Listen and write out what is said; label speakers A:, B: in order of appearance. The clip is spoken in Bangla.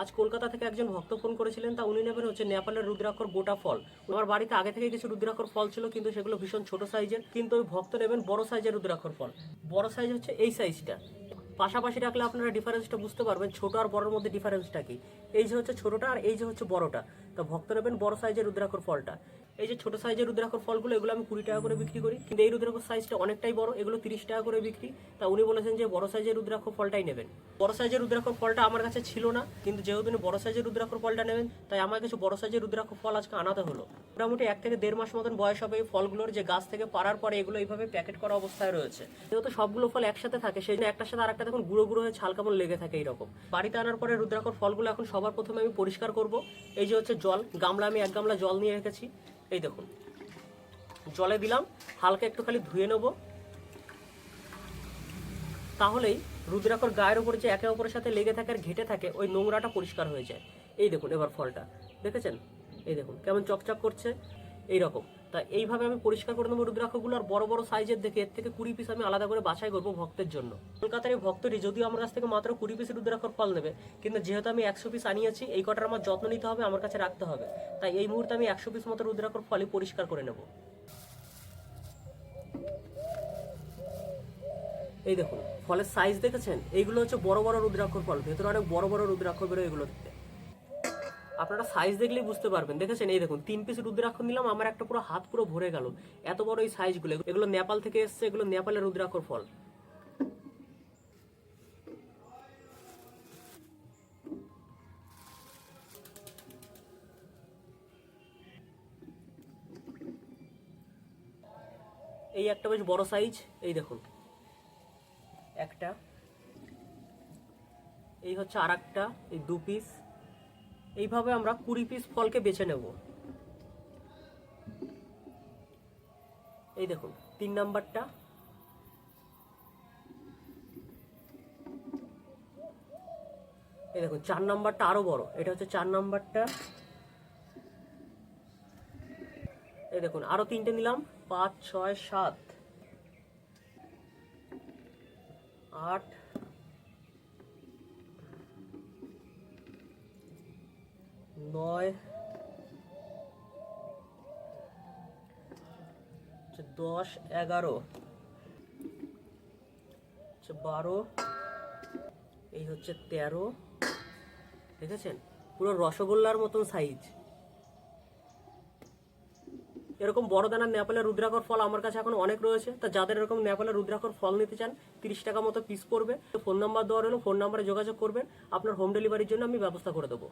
A: আজ কলকাতা থেকে একজন ভক্ত ফোন করেছিলেন, তা উনি নেবেন হচ্ছে নেপালের রুদ্রাক্ষর গোটা ফল। আমার বাড়িতে আগে থেকে কিছু রুদ্রাক্ষর ফল ছিল, কিন্তু সেগুলো ভীষণ ছোট সাইজের। কিন্তু ওই ভক্ত নেবেন বড় সাইজের রুদ্রাক্ষর ফল। বড় সাইজ হচ্ছে এই সাইজটা। পাশাপাশি রাখলে আপনারা ডিফারেন্সটা বুঝতে পারবেন, ছোট আর বড়র মধ্যে ডিফারেন্সটা কি। এই যে হচ্ছে ছোটটা আর এই যে হচ্ছে বড়টা। তো ভক্ত নেবেন বড় সাইজের রুদ্রাক্ষর ফলটা। এই যে ছোট সাইজের রুদ্রাক্ষর ফলগুলো, এগুলো আমি 20 টাকা করে বিক্রি করি, কিন্তু এই রুদ্রাক্ষর সাইজটা অনেকটাই বড়, এগুলো 30 টাকা করে বিক্রি। তা উনি বলেছেন যে বড় সাইজের রুদ্রাক্ষর ফলটাই নেবেন। বড় সাইজের রুদ্রাক্ষর ফলটা আমার কাছে ছিল না, কিন্তু যেহেতু উনি বড় সাইজের রুদ্রাক্ষর ফলটা নেবেন, তাই আমার কাছে বড় সাইজের রুদ্রাক্ষর ফল আজকে আনাতে হলো। মোটামুটি 1 থেকে 1.5 মাস মতন বয়স হবে এই ফলগুলোর, যে গাছ থেকে পাড়ার পরে এগুলো এইভাবে প্যাকেট করা অবস্থায় রয়েছে। যেহেতু সবগুলো ফল একসাথে থাকে, সেই জন্য একটার সাথে আরেকটা দেখুন গুঁড়ো গুঁড়ো হয়ে ছাল কেমন লেগে থাকে এইরকম। বাড়িতে আনার পরে রুদ্রাক্ষর ফলগুলো এখন সবার প্রথমে আমি পরিষ্কার করব। এই যে হচ্ছে জল, গামলা, আমি 1 গামলা জল নিয়ে রেখেছি। এই দেখুন, জলে দিলাম, হালকা একটু খালি ধুয়ে নেব। তাহলেই রুদ্রাক্ষর গায়ের উপরে যে একে অপরের সাথে লেগে থাকে আর ঘেটে থাকে, ওই নোংরাটা পরিষ্কার হয়ে যায়। এই দেখুন এবার ফলটা দেখেছেন, এই দেখুন কেমন চকচক করছে এইরকম। তা এইভাবে আমি পরিষ্কার করে নেবো রুদ্রাক্ষগুলো। আর বড় বড় সাইজের দেখে এর থেকে 20 পিস আমি আলাদা করে বাছাই করবো ভক্তের জন্য। কলকাতার এই ভক্তটি যদিও আমার কাছ থেকে মাত্র 20 পিস রুদ্রাক্ষর ফল নেবে, কিন্তু যেহেতু আমি 100 পিস আনিয়েছি, এই কটার আমার যত্ন নিতে হবে, আমার কাছে রাখতে হবে। তাই এই মুহূর্তে আমি 100 পিস মতো রুদ্রাক্ষর ফলই পরিষ্কার করে নেব। এই দেখুন ফলের সাইজ দেখেছেন, এইগুলো হচ্ছে বড় বড় রুদ্রাক্ষর ফল, ভেতরে অনেক বড় বড় রুদ্রাক্ষর বেরোয় এগুলো থেকে। আপনারা সাইজ দেখলেই বুঝতে পারবেন। দেখেছেন, এই দেখুন 3 পিস রুদ্রাক্ষর নিলাম, আমার একটা পুরো হাত পুরো ভরে গেল। এত বড় এই সাইজগুলো, এগুলো নেপাল থেকে এসছে, এগুলো নেপালের রুদ্রাক্ষর ফল। এই একটা বেশ বড় সাইজ, এই দেখুন একটা, এই হচ্ছে আর একটা, এই 2 পিস। এইভাবে আমরা 20 পিস ফলকে বেছে নেব। এই দেখুন 3 নাম্বারটা, এই দেখুন 4 নাম্বারটা আরো বড়, এটা হচ্ছে 4 নাম্বারটা। এই দেখুন আরো 3টে নিলাম, 5, 6, 7, 8, 9, 10, 11, 12, এই হচ্ছে 13। দেখেছেন পুরো রসগোল্লার মতন সাইজ। এরকম বড় দানার নেপালের রুদ্রাক্ষর ফল আমার কাছে এখন অনেক রয়েছে। তা যাদের এরকম নেপালের রুদ্রাক্ষর ফল নিতে চান, 30 টাকা মতো পিস পড়বে। ফোন নাম্বার দেওয়া হলো, ফোন নাম্বারে যোগাযোগ করবেন, আপনার হোম ডেলিভারির জন্য আমি ব্যবস্থা করে দেবো।